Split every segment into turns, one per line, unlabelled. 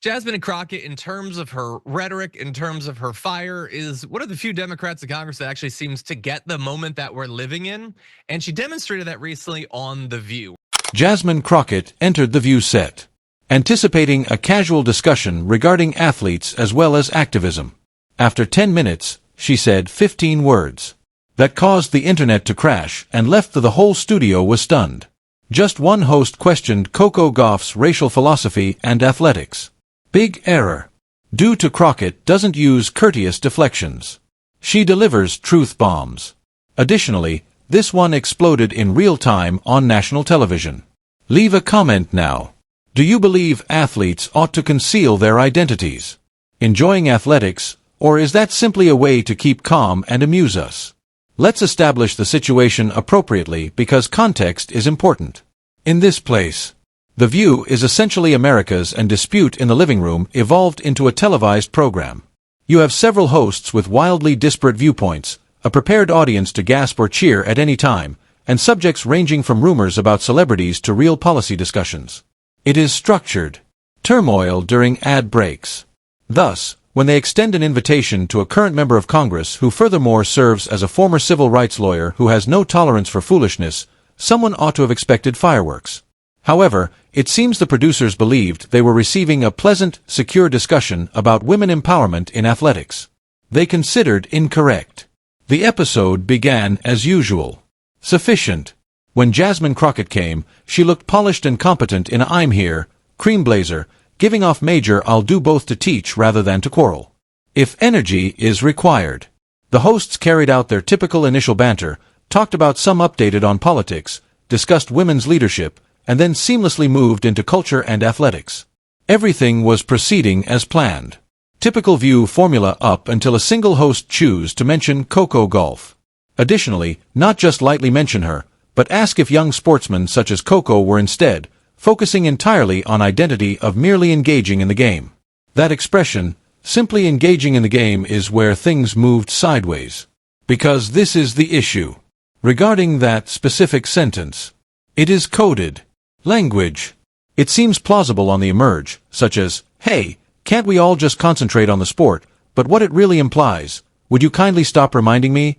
Jasmine Crockett, in terms of her rhetoric, in terms of her fire, is one of the few Democrats in Congress that actually seems to get the moment that we're living in. And she demonstrated that recently on The View.
Jasmine Crockett entered the View set, anticipating a casual discussion regarding athletes as well as activism. After 10 minutes, she said 15 words that caused the internet to crash and left the whole studio was stunned. Just one host questioned Coco Gauff's racial philosophy and athletics. Big error. Due to Crockett doesn't use courteous deflections. She delivers truth bombs. Additionally, this one exploded in real time on national television. Leave a comment now. Do you believe athletes ought to conceal their identities? Enjoying athletics, or is that simply a way to keep calm and amuse us? Let's establish the situation appropriately because context is important. In this place, The View is essentially America's and Dispute in the Living Room evolved into a televised program. You have several hosts with wildly disparate viewpoints, a prepared audience to gasp or cheer at any time, and subjects ranging from rumors about celebrities to real policy discussions. It is structured. Turmoil during ad breaks. Thus, when they extend an invitation to a current member of Congress who furthermore serves as a former civil rights lawyer who has no tolerance for foolishness, someone ought to have expected fireworks. However, it seems the producers believed they were receiving a pleasant, secure discussion about women empowerment in athletics. They considered incorrect. The episode began as usual. Sufficient. When Jasmine Crockett came, she looked polished and competent in a "I'm here" cream blazer, giving off major "I'll do both" to teach rather than to quarrel. If energy is required. The hosts carried out their typical initial banter, talked about some updated on politics, discussed women's leadership, and then seamlessly moved into culture and athletics. Everything was proceeding as planned. Typical View formula up until a single host chose to mention Coco Gauff. Additionally, not just lightly mention her, but ask if young sportsmen such as Coco were instead focusing entirely on identity of merely engaging in the game. That expression, simply engaging in the game, is where things moved sideways. Because this is the issue. Regarding that specific sentence, it is coded language. It seems plausible on the emerge, such as, "Hey, can't we all just concentrate on the sport?" But what it really implies, "Would you kindly stop reminding me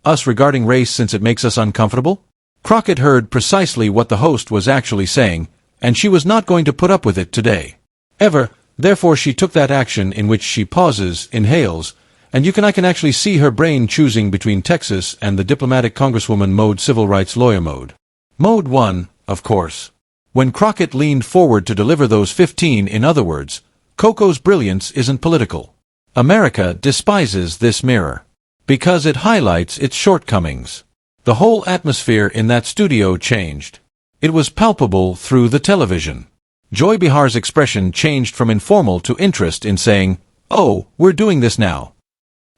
us regarding race since it makes us uncomfortable?" Crockett heard precisely what the host was actually saying, and she was not going to put up with it today. Therefore she took that action in which she pauses, inhales, and I can actually see her brain choosing between Texas and the diplomatic congresswoman mode, civil rights lawyer mode. Mode 1, of course. When Crockett leaned forward to deliver those 15, in other words, Coco's brilliance isn't political. America despises this mirror. Because it highlights its shortcomings. The whole atmosphere in that studio changed. It was palpable through the television. Joy Bihar's expression changed from informal to interest in saying, "Oh, we're doing this now."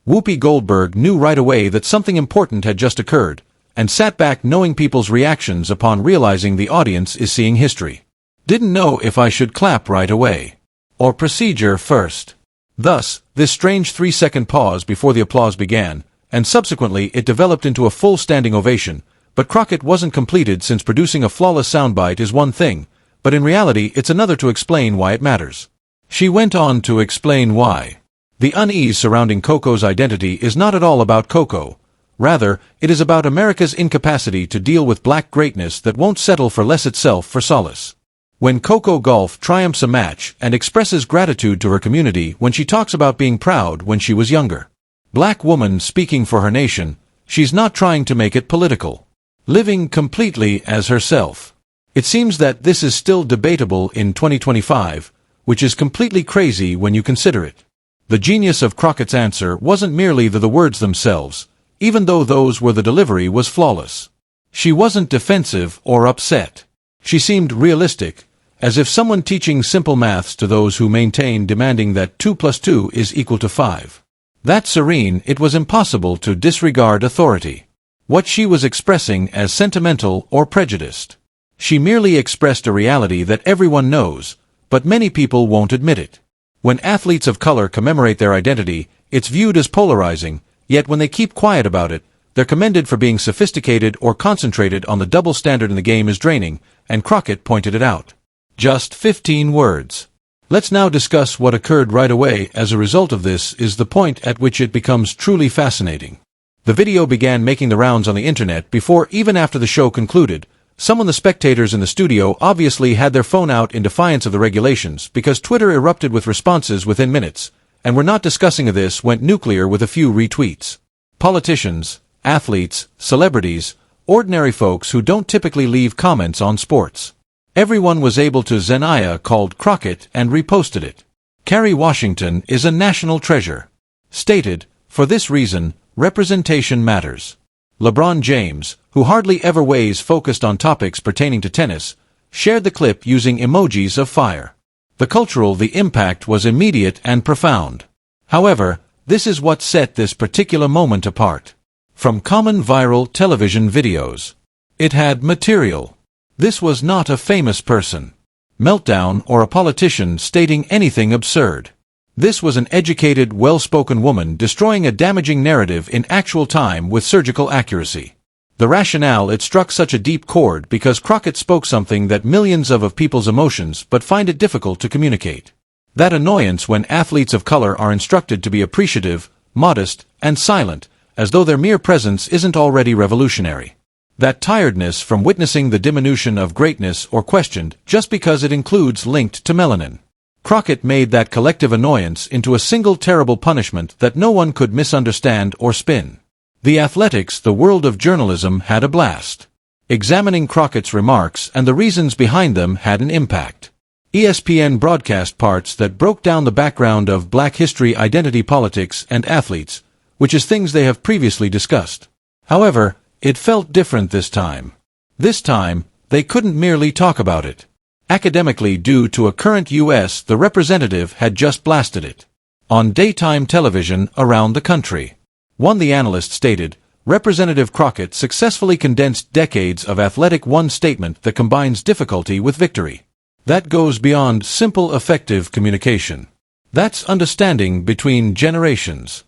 Whoopi Goldberg knew right away that something important had just occurred, and sat back knowing people's reactions upon realizing the audience is seeing history. Didn't know if I should clap right away. Or procedure first. Thus, this strange 3-second pause before the applause began, and subsequently it developed into a full standing ovation, but Crockett wasn't completed since producing a flawless soundbite is one thing, but in reality it's another to explain why it matters. She went on to explain why. The unease surrounding Coco's identity is not at all about Coco. Rather, it is about America's incapacity to deal with black greatness that won't settle for less itself for solace. When Coco Gauff triumphs a match and expresses gratitude to her community when she talks about being proud when she was younger. Black woman speaking for her nation, she's not trying to make it political. Living completely as herself. It seems that this is still debatable in 2025, which is completely crazy when you consider it. The genius of Crockett's answer wasn't merely the words themselves, even though those were the delivery was flawless. She wasn't defensive or upset. She seemed realistic, as if someone teaching simple maths to those who maintain demanding that 2 + 2 is equal to 5. That serene, it was impossible to disregard authority. What she was expressing as sentimental or prejudiced. She merely expressed a reality that everyone knows, but many people won't admit it. When athletes of color commemorate their identity, it's viewed as polarizing, yet when they keep quiet about it, they're commended for being sophisticated or concentrated on the double standard in the game is draining, and Crockett pointed it out. Just 15 words. Let's now discuss what occurred right away. As a result of this is the point at which it becomes truly fascinating. The video began making the rounds on the internet before even after the show concluded. Some of the spectators in the studio obviously had their phone out in defiance of the regulations because Twitter erupted with responses within minutes, and we're not discussing this went nuclear with a few retweets. Politicians, athletes, celebrities, ordinary folks who don't typically leave comments on sports. Everyone was able to. Aryna called Crockett and reposted it. Kerry Washington is a national treasure. Stated, for this reason, representation matters. LeBron James, who hardly ever weighs focused on topics pertaining to tennis, shared the clip using emojis of fire. The impact was immediate and profound. However, this is what set this particular moment apart. From common viral television videos, it had material. This was not a famous person, meltdown, or a politician stating anything absurd. This was an educated, well-spoken woman destroying a damaging narrative in actual time with surgical accuracy. The rationale: it struck such a deep chord because Crockett spoke something that millions of people's emotions but find it difficult to communicate. That annoyance when athletes of color are instructed to be appreciative, modest, and silent, as though their mere presence isn't already revolutionary. That tiredness from witnessing the diminution of greatness or questioned just because it includes linked to melanin. Crockett made that collective annoyance into a single terrible punishment that no one could misunderstand or spin. The Athletics, the world of journalism, had a blast. Examining Crockett's remarks and the reasons behind them had an impact. ESPN broadcast parts that broke down the background of Black history, identity politics, and athletes, which is things they have previously discussed. However, it felt different this time. This time, they couldn't merely talk about it. Academically, due to a current U.S. the representative had just blasted it. On daytime television around the country. The analyst stated, Representative Crockett successfully condensed decades of athletic one statement that combines difficulty with victory. That goes beyond simple effective communication. That's understanding between generations.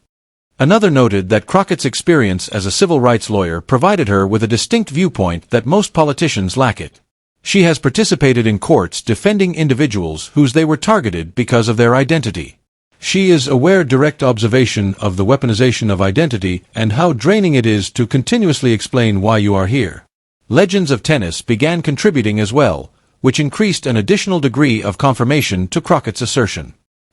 Another noted that Crockett's experience as a civil rights lawyer provided her with a distinct viewpoint that most politicians lack it. She has participated in courts defending individuals whose they were targeted because of their identity. She is aware direct observation of the weaponization of identity and how draining it is to continuously explain why you are here. Legends of tennis began contributing as well, which increased an additional degree of confirmation to Crockett's assertion.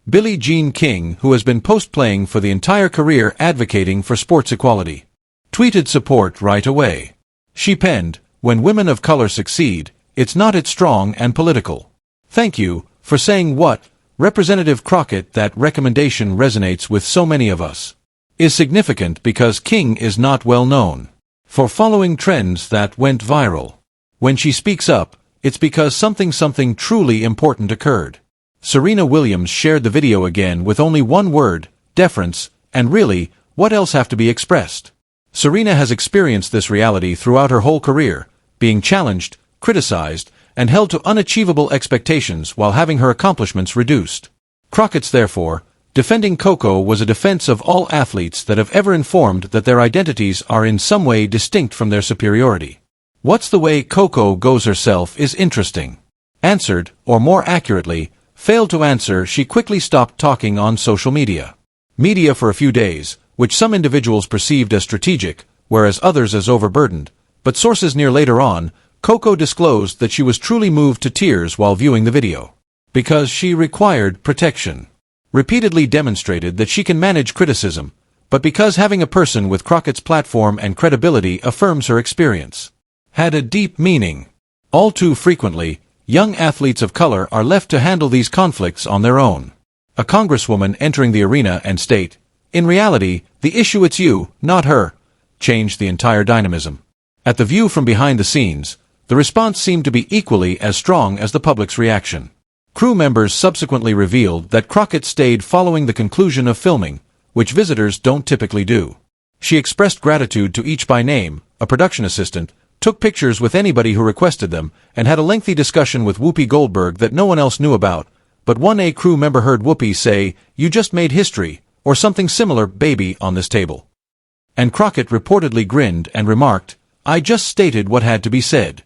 Billie Jean King, who has been post-playing for the entire career advocating for sports equality, tweeted support right away. She penned, "When women of color succeed, it's not it strong and political. Thank you for saying what, Representative Crockett. That recommendation resonates with so many of us. Is significant because King is not well known for following trends that went viral. When she speaks up, it's because something truly important occurred." Serena Williams shared the video again with only one word, deference, and really, what else have to be expressed? Serena has experienced this reality throughout her whole career, being challenged, criticized, and held to unachievable expectations while having her accomplishments reduced. Crockett's therefore, defending Coco was a defense of all athletes that have ever informed that their identities are in some way distinct from their superiority. What's the way Coco goes herself is interesting. Answered, or more accurately, failed to answer. She quickly stopped talking on social media. For a few days, which some individuals perceived as strategic, whereas others as overburdened, but sources near later on, Coco disclosed that she was truly moved to tears while viewing the video. Because she required protection. Repeatedly demonstrated that she can manage criticism, but because having a person with Crockett's platform and credibility affirms her experience. Had a deep meaning. All too frequently, young athletes of color are left to handle these conflicts on their own. A congresswoman entering the arena and state, "In reality, the issue it's you, not her," changed the entire dynamism. At the view from behind the scenes, the response seemed to be equally as strong as the public's reaction. Crew members subsequently revealed that Crockett stayed following the conclusion of filming, which visitors don't typically do. She expressed gratitude to each by name, a production assistant, took pictures with anybody who requested them, and had a lengthy discussion with Whoopi Goldberg that no one else knew about, but one crew member heard Whoopi say, "You just made history," or something similar, "baby, on this table." And Crockett reportedly grinned and remarked, "I just stated what had to be said."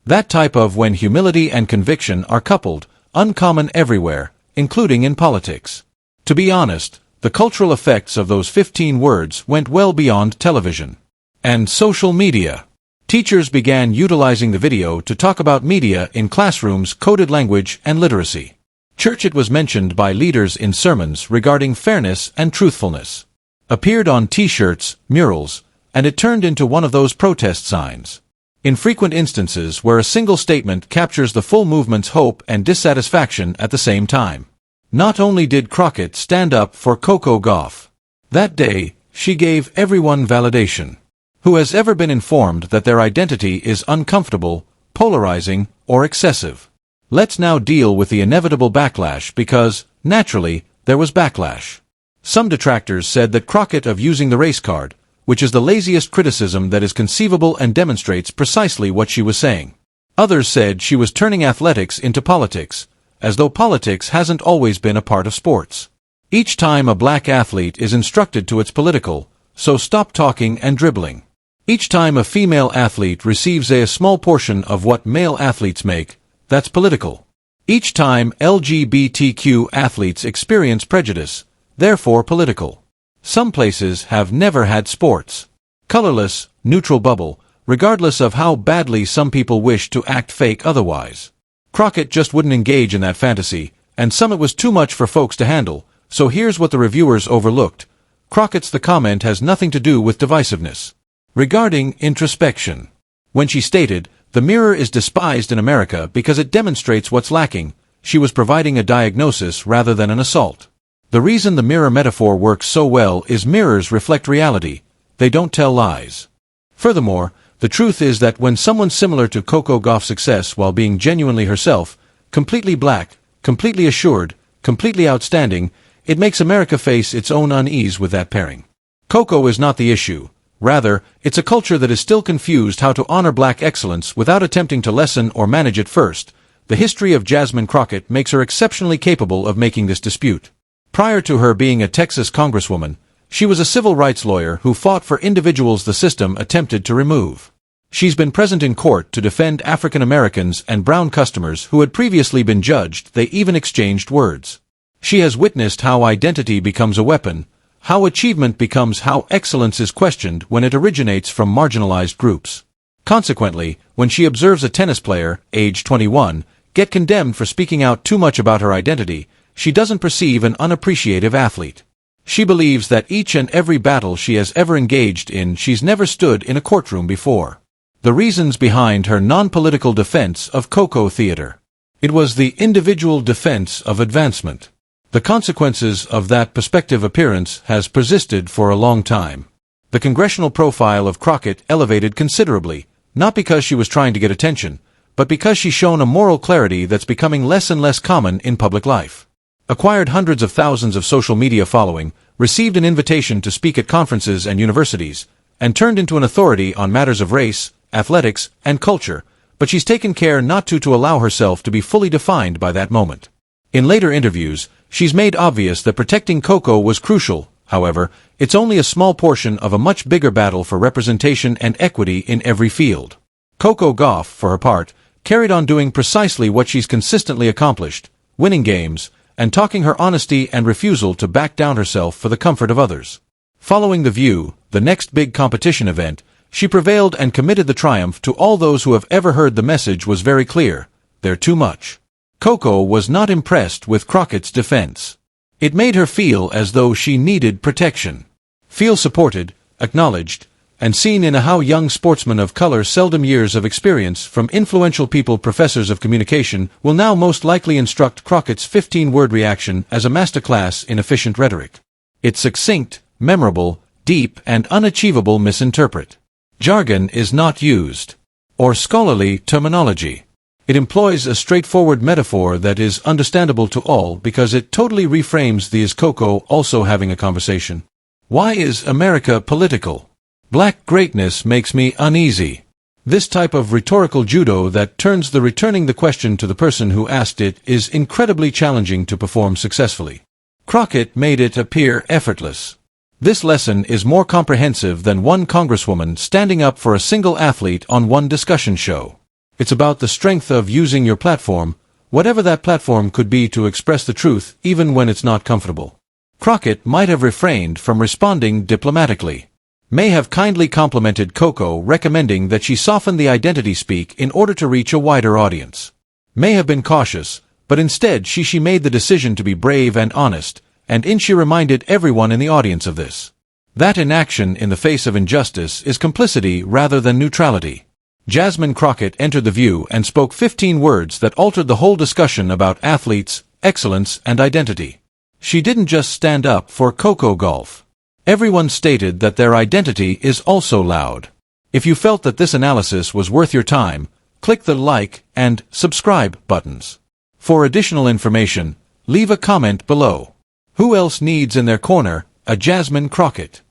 That type of when humility and conviction are coupled, uncommon everywhere, including in politics. To be honest, the cultural effects of those 15 words went well beyond television and social media. Teachers began utilizing the video to talk about media in classrooms, coded language, and literacy. It was mentioned by leaders in sermons regarding fairness and truthfulness. Appeared on T-shirts, murals, and it turned into one of those protest signs. In frequent instances where a single statement captures the full movement's hope and dissatisfaction at the same time. Not only did Crockett stand up for Coco Gauff. That day, she gave everyone validation. Who has ever been informed that their identity is uncomfortable, polarizing, or excessive? Let's now deal with the inevitable backlash because, naturally, there was backlash. Some detractors said that Crockett of using the race card, which is the laziest criticism that is conceivable and demonstrates precisely what she was saying. Others said she was turning athletics into politics, as though politics hasn't always been a part of sports. Each time a black athlete is instructed to it's political, so stop talking and dribbling. Each time a female athlete receives a small portion of what male athletes make, that's political. Each time LGBTQ athletes experience prejudice, therefore political. Some places have never had sports. Colorless, neutral bubble, regardless of how badly some people wish to act fake otherwise. Crockett just wouldn't engage in that fantasy, and some it was too much for folks to handle, so here's what the reviewers overlooked. Crockett's the comment has nothing to do with divisiveness. Regarding introspection. When she stated, the mirror is despised in America because it demonstrates what's lacking, she was providing a diagnosis rather than an assault. The reason the mirror metaphor works so well is mirrors reflect reality, they don't tell lies. Furthermore, the truth is that when someone similar to Coco Gauff's success while being genuinely herself, completely black, completely assured, completely outstanding, it makes America face its own unease with that pairing. Coco is not the issue. Rather, it's a culture that is still confused how to honor black excellence without attempting to lessen or manage it first. The history of Jasmine Crockett makes her exceptionally capable of making this dispute. Prior to her being a Texas congresswoman, she was a civil rights lawyer who fought for individuals the system attempted to remove. She's been present in court to defend African Americans and brown customers who had previously been judged. They even exchanged words. She has witnessed how identity becomes a weapon, how achievement becomes how excellence is questioned when it originates from marginalized groups. Consequently, when she observes a tennis player, age 21, get condemned for speaking out too much about her identity, she doesn't perceive an unappreciative athlete. She believes that each and every battle she has ever engaged in, she's never stood in a courtroom before. The reasons behind her non-political defense of Coco theater. It was the individual defense of advancement. The consequences of that perspective appearance has persisted for a long time. The congressional profile of Crockett elevated considerably, not because she was trying to get attention, but because she's shown a moral clarity that's becoming less and less common in public life. Acquired hundreds of thousands of social media following, received an invitation to speak at conferences and universities, and turned into an authority on matters of race, athletics, and culture, but she's taken care not to allow herself to be fully defined by that moment. In later interviews, she's made obvious that protecting Coco was crucial. However, it's only a small portion of a much bigger battle for representation and equity in every field. Coco Gauff, for her part, carried on doing precisely what she's consistently accomplished, winning games, and talking her honesty and refusal to back down herself for the comfort of others. Following The View, the next big competition event, she prevailed and committed the triumph to all those who have ever heard. The message was very clear: they're too much. Coco was not impressed with Crockett's defense. It made her feel as though she needed protection. Feel supported, acknowledged, and seen in a how young sportsmen of color seldom years of experience from influential people professors of communication will now most likely instruct Crockett's 15-word reaction as a masterclass in efficient rhetoric. It's succinct, memorable, deep, and unachievable. Misinterpret. Jargon is not used. Or scholarly terminology. It employs a straightforward metaphor that is understandable to all because it totally reframes the "Is Coco also having a conversation? Why is America political? Black greatness makes me uneasy." This type of rhetorical judo that turns returning the question to the person who asked it is incredibly challenging to perform successfully. Crockett made it appear effortless. This lesson is more comprehensive than one congresswoman standing up for a single athlete on one discussion show. It's about the strength of using your platform, whatever that platform could be to express the truth even when it's not comfortable. Crockett might have refrained from responding diplomatically. May have kindly complimented Coco, recommending that she soften the identity speak in order to reach a wider audience. May have been cautious, but instead she made the decision to be brave and honest, and she reminded everyone in the audience of this. That inaction in the face of injustice is complicity rather than neutrality. Jasmine Crockett entered the View and spoke 15 words that altered the whole discussion about athletes, excellence, and identity. She didn't just stand up for Coco Gauff. Everyone stated that their identity is also loud. If you felt that this analysis was worth your time, click the like and subscribe buttons. For additional information, leave a comment below. Who else needs in their corner a Jasmine Crockett?